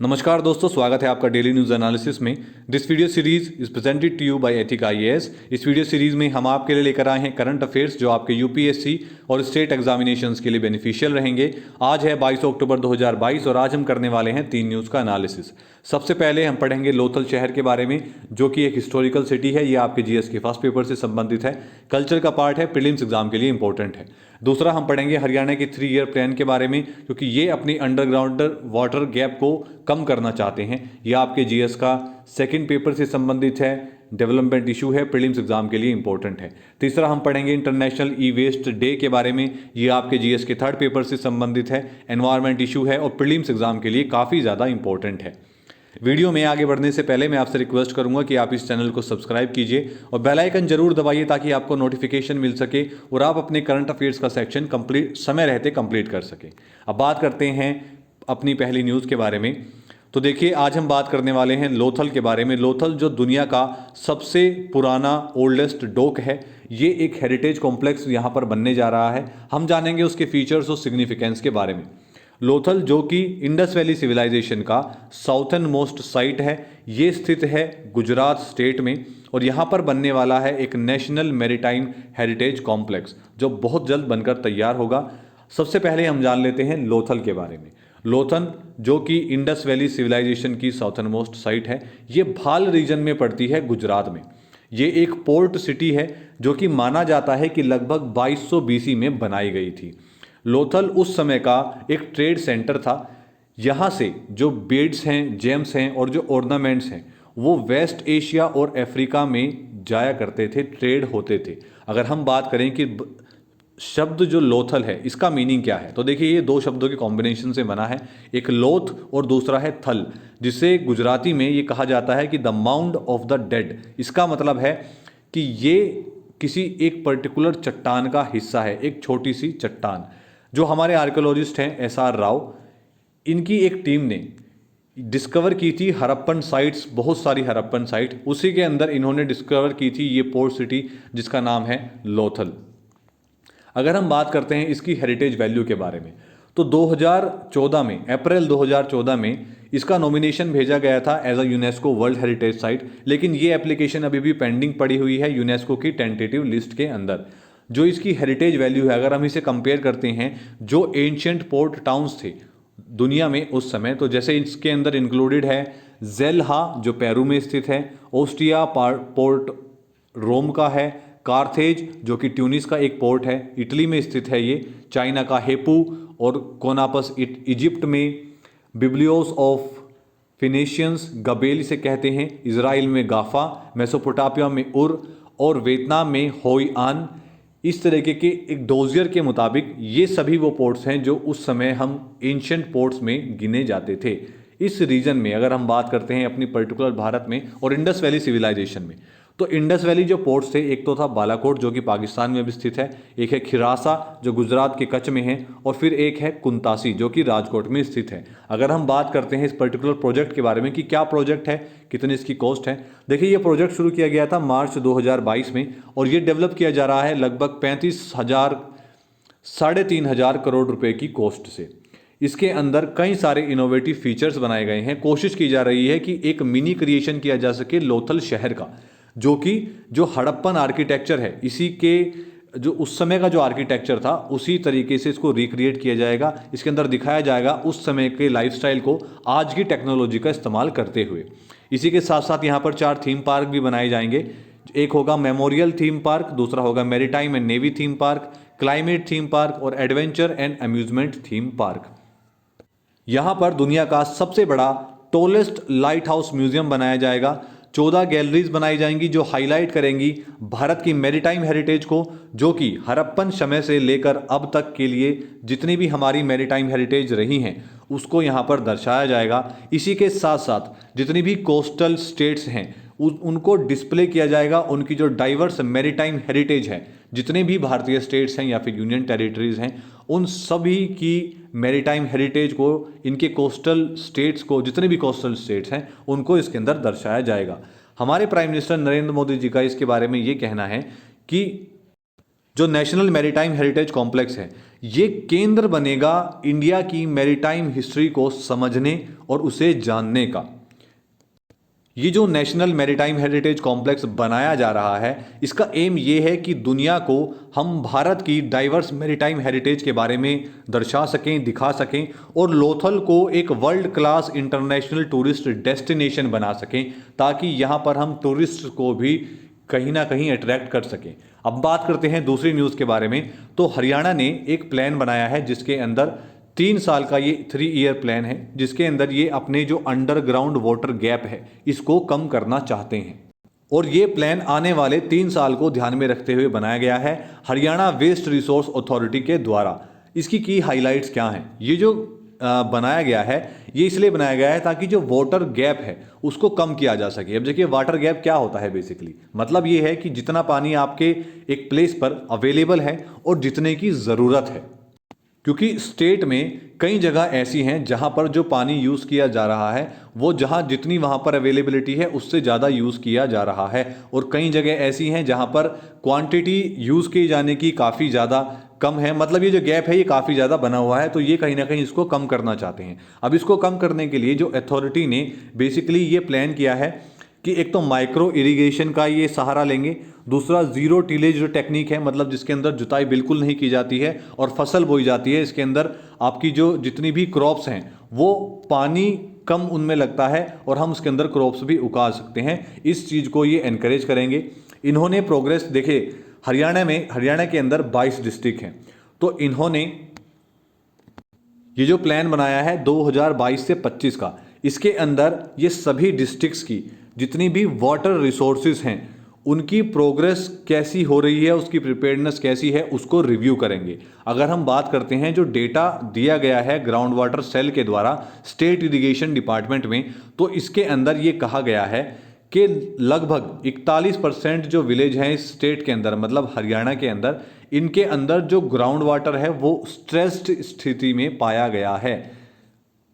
नमस्कार दोस्तों, स्वागत है आपका डेली न्यूज़ एनालिसिस में। This video series is presented to you by Ethic IAS. इस वीडियो सीरीज में हम आपके लिए लेकर आए हैं करंट अफेयर्स जो आपके यूपीएससी और स्टेट एग्जामिनेशंस के लिए बेनिफिशियल रहेंगे। आज है 22 अक्टूबर 2022 और आज हम करने वाले हैं 3 न्यूज़ का एनालिसिस। सबसे पहले हम पढ़ेंगे लोथल शहर के बारे में, जो कि एक हिस्टोरिकल सिटी है। ये आपके जीएस के फर्स्ट पेपर से संबंधित है, कल्चर का पार्ट है, प्रीलिम्स एग्जाम के लिए इंपॉर्टेंट है। दूसरा हम पढ़ेंगे हरियाणा की 3 ईयर प्लान के बारे में, क्योंकि ये अपनी अंडरग्राउंड वाटर गैप को कम करना चाहते हैं। यह आपके जीएस का सेकंड पेपर से संबंधित है, डेवलपमेंट इशू है, प्रीलिम्स एग्जाम के लिए इंपॉर्टेंट है। तीसरा हम पढ़ेंगे इंटरनेशनल ई वेस्ट डे के बारे में। ये आपके जीएस के थर्ड पेपर से संबंधित है, एनवायरमेंट इशू है और प्रीलिम्स एग्जाम के लिए काफ़ी ज़्यादा इंपॉर्टेंट है। वीडियो में आगे बढ़ने से पहले मैं आपसे रिक्वेस्ट करूंगा कि आप इस चैनल को सब्सक्राइब कीजिए और बेल आइकन जरूर दबाइए ताकि आपको नोटिफिकेशन मिल सके और आप अपने करंट अफेयर्स का सेक्शन कंप्लीट समय रहते कंप्लीट कर सकें। अब बात करते हैं अपनी पहली न्यूज़ के बारे में। तो देखिए, आज हम बात करने वाले हैं लोथल के बारे में। लोथल जो दुनिया का सबसे पुराना ओल्डेस्ट डॉक है, ये एक हेरिटेज कॉम्प्लेक्स यहाँ पर बनने जा रहा है। हम जानेंगे उसके फीचर्स और सिग्निफिकेंस के बारे में। लोथल जो कि इंडस वैली सिविलाइजेशन का साउथर्न मोस्ट साइट है, ये स्थित है गुजरात स्टेट में और यहाँ पर बनने वाला है एक नेशनल मैरीटाइम हेरिटेज कॉम्प्लेक्स जो बहुत जल्द बनकर तैयार होगा। सबसे पहले हम जान लेते हैं लोथल के बारे में। लोथल जो कि इंडस वैली सिविलाइजेशन की साउथर्न मोस्ट साइट है, ये भाल रीजन में पड़ती है गुजरात में। ये एक पोर्ट सिटी है जो कि माना जाता है कि लगभग 2200 बीसी में बनाई गई थी। लोथल उस समय का एक ट्रेड सेंटर था। यहाँ से जो बीड्स हैं, जेम्स हैं और जो ऑर्नामेंट्स हैं वो वेस्ट एशिया और अफ्रीका में जाया करते थे, ट्रेड होते थे। अगर हम बात करें कि शब्द जो लोथल है इसका मीनिंग क्या है, तो देखिए ये 2 शब्दों के कॉम्बिनेशन से बना है, एक लोथ और दूसरा है थल, जिसे गुजराती में ये कहा जाता है कि the mound of the dead. इसका मतलब है कि ये किसी एक पर्टिकुलर चट्टान का हिस्सा है, एक छोटी सी चट्टान। जो हमारे आर्कियोलॉजिस्ट हैं एसआर राव, इनकी एक टीम ने डिस्कवर की थी हड़प्पन साइट्स, बहुत सारी हड़प्पन साइट। उसी के अंदर इन्होंने डिस्कवर की थी ये पोर्ट सिटी जिसका नाम है लोथल। अगर हम बात करते हैं इसकी हेरिटेज वैल्यू के बारे में, तो 2014 में, अप्रैल 2014 में इसका नॉमिनेशन भेजा गया था as a UNESCO world heritage site, लेकिन ये एप्लीकेशन अभी भी पेंडिंग पड़ी हुई है यूनेस्को की टेंटेटिव लिस्ट के अंदर। जो इसकी हेरिटेज वैल्यू है, अगर हम इसे कंपेयर करते हैं जो एंशिएंट पोर्ट टाउन्स थे दुनिया में उस समय, तो जैसे इसके अंदर इंक्लूडेड है जेलहा जो पेरू में स्थित है, ओस्टिया पोर्ट रोम का है, कार्थेज जो कि ट्यूनिस का एक पोर्ट है, इटली में स्थित है ये, चाइना का हेपू और कोनापस इजिप्ट में, बिब्लियोस ऑफ फिनेशियंस गबेल इसे कहते हैं, इजराइल में गाफा, मेसोपोटामिया में उर और वियतनाम में होई आन। इस तरीके के एक डोजियर के मुताबिक ये सभी वो पोर्ट्स हैं जो उस समय हम एंशिएंट पोर्ट्स में गिने जाते थे। इस रीजन में अगर हम बात करते हैं अपनी पर्टिकुलर भारत में और इंडस वैली सिविलाइजेशन में, तो इंडस वैली जो पोर्ट्स थे, एक तो था बालाकोट जो कि पाकिस्तान में भी स्थित है, एक है खिरासा जो गुजरात के कच्छ में है और फिर एक है कुंतासी जो कि राजकोट में स्थित है। अगर हम बात करते हैं इस पर्टिकुलर प्रोजेक्ट के बारे में कि क्या प्रोजेक्ट है, कितनी इसकी कॉस्ट है, देखिए ये प्रोजेक्ट शुरू किया गया था मार्च 2022 में और ये डेवलप किया जा रहा है लगभग 35,000-3,500 करोड़ रुपए की कॉस्ट से। इसके अंदर कई सारे इनोवेटिव फीचर्स बनाए गए हैं। कोशिश की जा रही है कि एक मिनी क्रिएशन किया जा सके लोथल शहर का, जो कि जो हड़प्पन आर्किटेक्चर है इसी के जो उस समय का जो आर्किटेक्चर था उसी तरीके से इसको रिक्रिएट किया जाएगा। इसके अंदर दिखाया जाएगा उस समय के लाइफस्टाइल को आज की टेक्नोलॉजी का इस्तेमाल करते हुए। इसी के साथ साथ यहाँ पर 4 थीम पार्क भी बनाए जाएंगे। एक होगा मेमोरियल थीम पार्क, दूसरा होगा maritime and navy theme park, climate theme park और adventure and amusement theme park. यहाँ पर दुनिया का सबसे बड़ा टॉलेस्ट लाइट हाउस म्यूजियम बनाया जाएगा। 14 गैलरीज बनाई जाएंगी जो हाईलाइट करेंगी भारत की मैरीटाइम हेरिटेज को, जो कि हड़प्पन समय से लेकर अब तक के लिए जितनी भी हमारी मैरीटाइम हेरिटेज रही हैं उसको यहाँ पर दर्शाया जाएगा। इसी के साथ साथ जितनी भी कोस्टल स्टेट्स हैं उनको डिस्प्ले किया जाएगा। उनकी जो डाइवर्स मैरीटाइम हेरिटेज है, जितने भी भारतीय स्टेट्स हैं या फिर यूनियन टेरिटरीज हैं, उन सभी की मैरीटाइम हेरिटेज को, इनके कोस्टल स्टेट्स को, जितने भी कोस्टल स्टेट्स हैं उनको इसके अंदर दर्शाया जाएगा। हमारे प्राइम मिनिस्टर नरेंद्र मोदी जी का इसके बारे में ये कहना है कि जो नेशनल मैरीटाइम हेरिटेज कॉम्प्लेक्स है ये केंद्र बनेगा इंडिया की मैरीटाइम हिस्ट्री को समझने और उसे जानने का। ये जो नेशनल मैरीटाइम हेरिटेज कॉम्प्लेक्स बनाया जा रहा है, इसका एम ये है कि दुनिया को हम भारत की डाइवर्स मैरीटाइम हेरिटेज के बारे में दर्शा सकें, दिखा सकें और लोथल को एक world class international tourist destination बना सकें, ताकि यहाँ पर हम टूरिस्ट को भी कहीं ना कहीं अट्रैक्ट कर सकें। अब बात करते हैं दूसरी न्यूज़ के बारे में। तो हरियाणा ने एक प्लान बनाया है जिसके अंदर 3 साल का ये 3 ईयर प्लान है, जिसके अंदर ये अपने जो अंडरग्राउंड वाटर गैप है इसको कम करना चाहते हैं। और ये प्लान आने वाले 3 साल को ध्यान में रखते हुए बनाया गया है हरियाणा वेस्ट रिसोर्स अथॉरिटी के द्वारा। इसकी की हाइलाइट्स क्या हैं? ये जो बनाया गया है ये इसलिए बनाया गया है ताकि जो वाटर गैप है उसको कम किया जा सके। अब देखिए वाटर गैप क्या होता है बेसिकली, मतलब ये है कि जितना पानी आपके एक प्लेस पर अवेलेबल है और जितने की ज़रूरत है, क्योंकि स्टेट में कई जगह ऐसी हैं जहां पर जो पानी यूज़ किया जा रहा है वो जहां जितनी वहां पर अवेलेबिलिटी है उससे ज़्यादा यूज़ किया जा रहा है, और कई जगह ऐसी हैं जहां पर क्वांटिटी यूज़ किए जाने की काफ़ी ज़्यादा कम है। मतलब ये जो गैप है ये काफ़ी ज़्यादा बना हुआ है, तो ये कहीं ना कहीं इसको कम करना चाहते हैं। अब इसको कम करने के लिए जो अथॉरिटी ने बेसिकली ये प्लान किया है कि एक तो माइक्रो इरिगेशन का ये सहारा लेंगे, दूसरा जीरो टिलेज जो टेक्निक है, मतलब जिसके अंदर जुताई बिल्कुल नहीं की जाती है और फसल बोई जाती है। इसके अंदर आपकी जो जितनी भी क्रॉप्स हैं वो पानी कम उनमें लगता है और हम उसके अंदर क्रॉप्स भी उगा सकते हैं। इस चीज़ को ये एनकरेज करेंगे। इन्होंने प्रोग्रेस देखिए, हरियाणा के अंदर 22 डिस्ट्रिक्ट हैं, तो इन्होंने ये जो प्लान बनाया है 2022 से 25 का, इसके अंदर ये सभी डिस्ट्रिक्ट्स की जितनी भी वाटर रिसोर्सेज हैं उनकी प्रोग्रेस कैसी हो रही है, उसकी प्रिपेयर्डनेस कैसी है, उसको रिव्यू करेंगे। अगर हम बात करते हैं जो डेटा दिया गया है ग्राउंड वाटर सेल के द्वारा स्टेट इरिगेशन डिपार्टमेंट में, तो इसके अंदर ये कहा गया है कि लगभग 41% जो विलेज हैं इस स्टेट के अंदर, मतलब हरियाणा के अंदर, इनके अंदर जो ग्राउंड वाटर है वो स्ट्रेस्ड स्थिति में पाया गया है।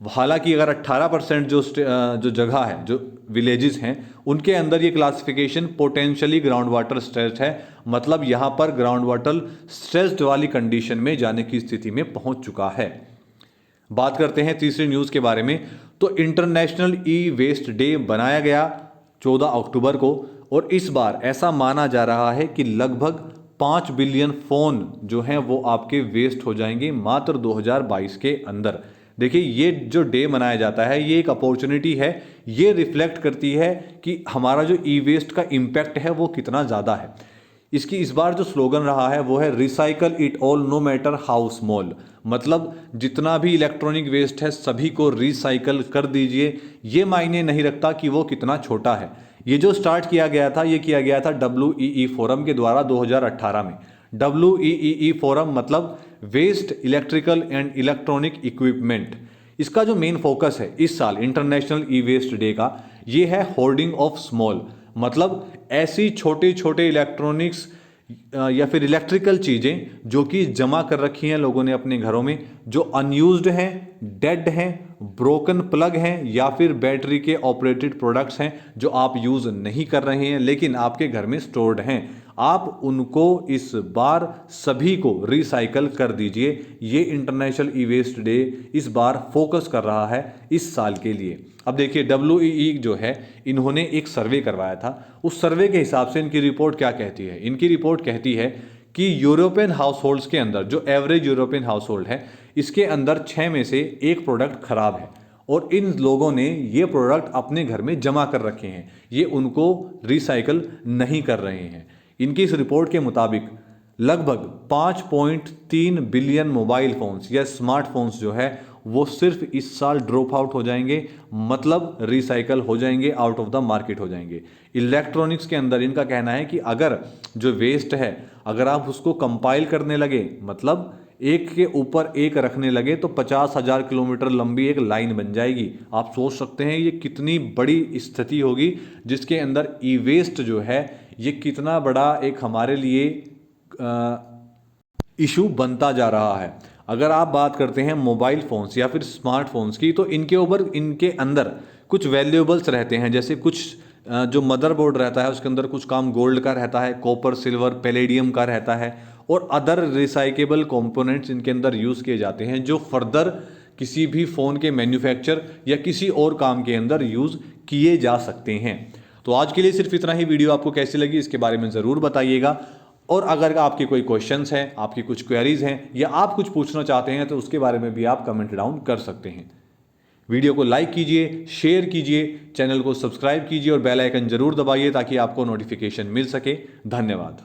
हालांकि अगर 18% जो जगह है, जो विलेजेस हैं, उनके अंदर ये classification potentially ground water stressed है, मतलब यहाँ पर ग्राउंड वाटर स्ट्रेस्ड वाली कंडीशन में जाने की स्थिति में पहुँच चुका है। बात करते हैं तीसरी न्यूज़ के बारे में। तो इंटरनेशनल ई वेस्ट डे बनाया गया 14 अक्टूबर को, और इस बार ऐसा माना जा रहा है कि लगभग 5 बिलियन फ़ोन जो हैं वो आपके वेस्ट हो जाएंगे मात्र 2022 के अंदर। देखिए ये जो डे मनाया जाता है ये एक अपॉर्चुनिटी है, ये रिफ्लेक्ट करती है कि हमारा जो ई वेस्ट का इम्पैक्ट है वो कितना ज़्यादा है। इसकी इस बार जो स्लोगन रहा है वो है recycle it all know matter how small, मतलब जितना भी इलेक्ट्रॉनिक वेस्ट है सभी को रिसाइकल कर दीजिए, ये मायने नहीं रखता कि वो कितना छोटा है। ये जो स्टार्ट किया गया था ये किया गया था WEE फोरम के द्वारा 2018 में। WEE फोरम मतलब waste electrical and electronic equipment. इसका जो मेन फोकस है इस साल इंटरनेशनल ई वेस्ट डे का, ये है होर्डिंग ऑफ स्मॉल, मतलब ऐसी छोटे छोटे इलेक्ट्रॉनिक्स या फिर इलेक्ट्रिकल चीज़ें जो कि जमा कर रखी हैं लोगों ने अपने घरों में, जो अनयूज्ड हैं, डेड हैं, ब्रोकन प्लग हैं, या फिर बैटरी के ऑपरेटेड प्रोडक्ट्स हैं जो आप यूज़ नहीं कर रहे हैं लेकिन आपके घर में स्टोर्ड हैं। आप उनको इस बार सभी को रिसाइकल कर दीजिए। ये इंटरनेशनल ई वेस्ट डे इस बार फोकस कर रहा है इस साल के लिए। अब देखिए WEE जो है इन्होंने एक सर्वे करवाया था, उस सर्वे के हिसाब से इनकी रिपोर्ट क्या कहती है। इनकी रिपोर्ट कहती है कि यूरोपियन हाउस होल्ड्स के अंदर, जो एवरेज यूरोपियन हाउस होल्ड है, इसके अंदर 6 में से 1 प्रोडक्ट खराब है और इन लोगों ने ये प्रोडक्ट अपने घर में जमा कर रखे हैं, ये उनको रिसाइकल नहीं कर रहे हैं। इनकी इस रिपोर्ट के मुताबिक लगभग 5.3 बिलियन मोबाइल फ़ोन्स या स्मार्टफोन्स जो है वो सिर्फ इस साल ड्रॉप आउट हो जाएंगे, मतलब रिसाइकल हो जाएंगे, आउट ऑफ द मार्केट हो जाएंगे। इलेक्ट्रॉनिक्स के अंदर इनका कहना है कि अगर जो वेस्ट है अगर आप उसको कंपाइल करने लगे, मतलब एक के ऊपर एक रखने लगे, तो 50,000 किलोमीटर लंबी एक लाइन बन जाएगी। आप सोच सकते हैं ये कितनी बड़ी स्थिति होगी जिसके अंदर ई वेस्ट जो है ये कितना बड़ा एक हमारे लिए इशू बनता जा रहा है। अगर आप बात करते हैं मोबाइल फ़ोन्स या फिर स्मार्टफोन्स की, तो इनके अंदर कुछ वैल्यूएबल्स रहते हैं, जैसे कुछ जो मदरबोर्ड रहता है उसके अंदर कुछ काम गोल्ड का रहता है, कॉपर, सिल्वर, पैलेडियम का रहता है, और अदर रिसाइकेबल कंपोनेंट्स इनके अंदर यूज़ किए जाते हैं जो फर्दर किसी भी फ़ोन के मैन्युफैक्चर या किसी और काम के अंदर यूज़ किए जा सकते हैं। तो आज के लिए सिर्फ इतना ही। वीडियो आपको कैसी लगी इसके बारे में ज़रूर बताइएगा, और अगर आपके कोई क्वेश्चंस हैं, आपकी कुछ क्वेरीज हैं या आप कुछ पूछना चाहते हैं तो उसके बारे में भी आप कमेंट डाउन कर सकते हैं। वीडियो को लाइक कीजिए, शेयर कीजिए, चैनल को सब्सक्राइब कीजिए और बेल आइकन जरूर दबाइए ताकि आपको नोटिफिकेशन मिल सके। धन्यवाद।